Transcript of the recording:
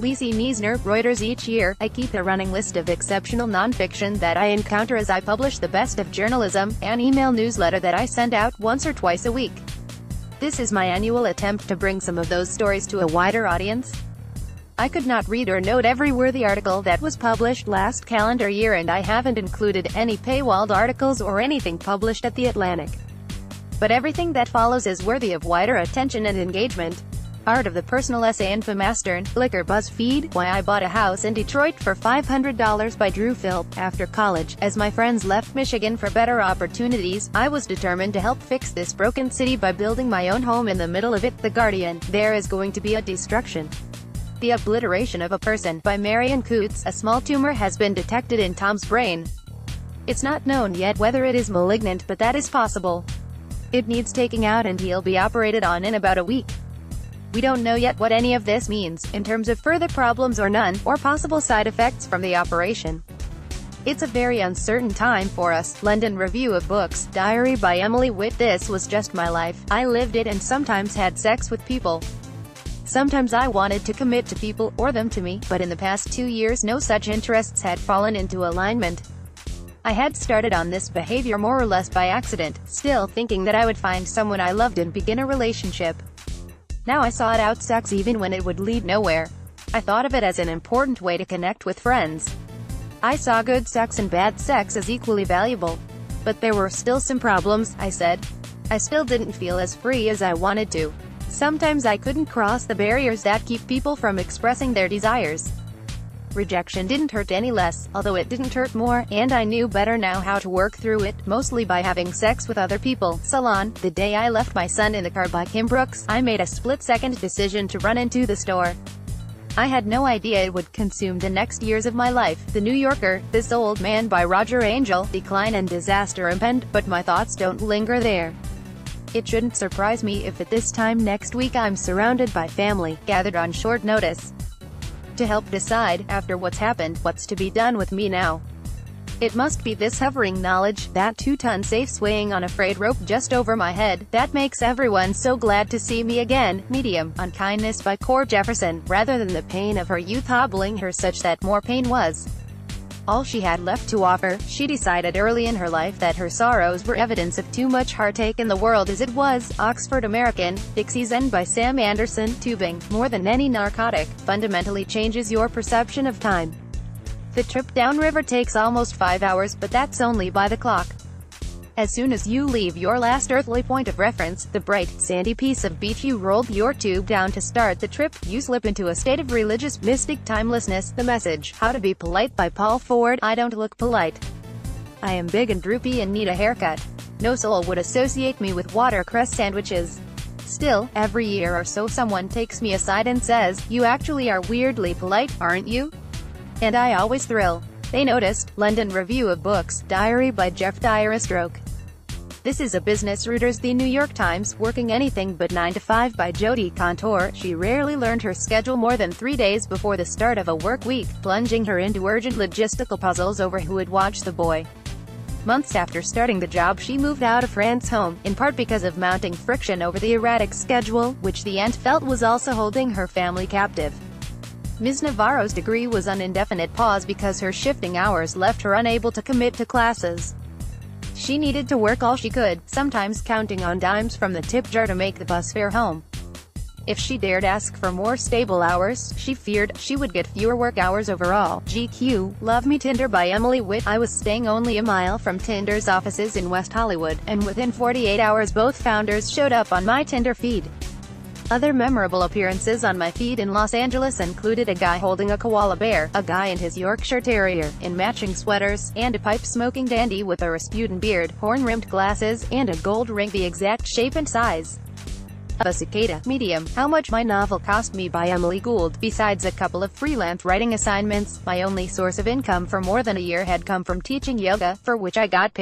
Lisi Meisner, Reuters. Each year, I keep a running list of exceptional nonfiction that I encounter as I publish the best of journalism, an email newsletter that I send out once or twice a week. This is my annual attempt to bring some of those stories to a wider audience. I could not read or note every worthy article that was published last calendar year, and I haven't included any paywalled articles or anything published at The Atlantic. But everything that follows is worthy of wider attention and engagement. Art of the Personal Essay, Infomastern, Flickr, BuzzFeed, Why I Bought a House in Detroit for $500 by Drew Philp. After college, as my friends left Michigan for better opportunities, I was determined to help fix this broken city by building my own home in the middle of it. The Guardian. There is going to be a destruction. The Obliteration of a Person, by Marion Coots. A small tumor has been detected in Tom's brain. It's not known yet whether it is malignant, but that is possible. It needs taking out and he'll be operated on in about a week. We don't know yet what any of this means, in terms of further problems or none, or possible side effects from the operation. It's a very uncertain time for us. London Review of Books, Diary by Emily Witt. This was just my life. I lived it and sometimes had sex with people. Sometimes I wanted to commit to people, or them to me, but in the past 2 years no such interests had fallen into alignment. I had started on this behavior more or less by accident, still thinking that I would find someone I loved and begin a relationship. Now I sought out sex even when it would lead nowhere. I thought of it as an important way to connect with friends. I saw good sex and bad sex as equally valuable. But there were still some problems, I said. I still didn't feel as free as I wanted to. Sometimes I couldn't cross the barriers that keep people from expressing their desires. Rejection didn't hurt any less, although it didn't hurt more, and I knew better now how to work through it, mostly by having sex with other people. Salon. The day I left my son in the car, by Kim Brooks, I made a split-second decision to run into the store. I had no idea it would consume the next years of my life. The New Yorker. This Old Man, by Roger Angell. Decline and disaster impend, but my thoughts don't linger there. It shouldn't surprise me if at this time next week I'm surrounded by family, gathered on short notice, to help decide, after what's happened, what's to be done with me now. It must be this hovering knowledge, that 2-ton safe swaying on a frayed rope just over my head, that makes everyone so glad to see me again. Medium. Unkindness, by Core Jefferson. Rather than the pain of her youth hobbling her such that more pain was all she had left to offer, she decided early in her life that her sorrows were evidence of too much heartache in the world as it was. Oxford American. Dixie's End, by Sam Anderson. Tubing, more than any narcotic, fundamentally changes your perception of time. The trip downriver takes almost 5 hours, but that's only by the clock. As soon as you leave your last earthly point of reference, the bright, sandy piece of beach you rolled your tube down to start the trip, you slip into a state of religious, mystic timelessness. The Message. How to Be Polite, by Paul Ford. I don't look polite. I am big and droopy and need a haircut. No soul would associate me with watercress sandwiches. Still, every year or so someone takes me aside and says, "You actually are weirdly polite, aren't you?" And I always thrill. They noticed. London Review of Books, Diary by Jeff Dyer. A Stroke. This is a business. Reuters. The New York Times. Working Anything But 9 to 5, by Jodi Kantor. She rarely learned her schedule more than 3 days before the start of a work week, plunging her into urgent logistical puzzles over who would watch the boy. Months after starting the job, she moved out of Fran's home, in part because of mounting friction over the erratic schedule, which the aunt felt was also holding her family captive. Ms. Navarro's degree was on indefinite pause because her shifting hours left her unable to commit to classes. She needed to work all she could, sometimes counting on dimes from the tip jar to make the bus fare home. If she dared ask for more stable hours, she feared she would get fewer work hours overall. GQ. Love Me Tinder, by Emily Witt. I was staying only a mile from Tinder's offices in West Hollywood, and within 48 hours both founders showed up on my Tinder feed. Other memorable appearances on my feed in Los Angeles included a guy holding a koala bear, a guy and his Yorkshire Terrier, in matching sweaters, and a pipe-smoking dandy with a Rasputin beard, horn-rimmed glasses, and a gold ring the exact shape and size of a cicada. Medium. How Much My Novel Cost Me, by Emily Gould. Besides a couple of freelance writing assignments, my only source of income for more than a year had come from teaching yoga, for which I got paid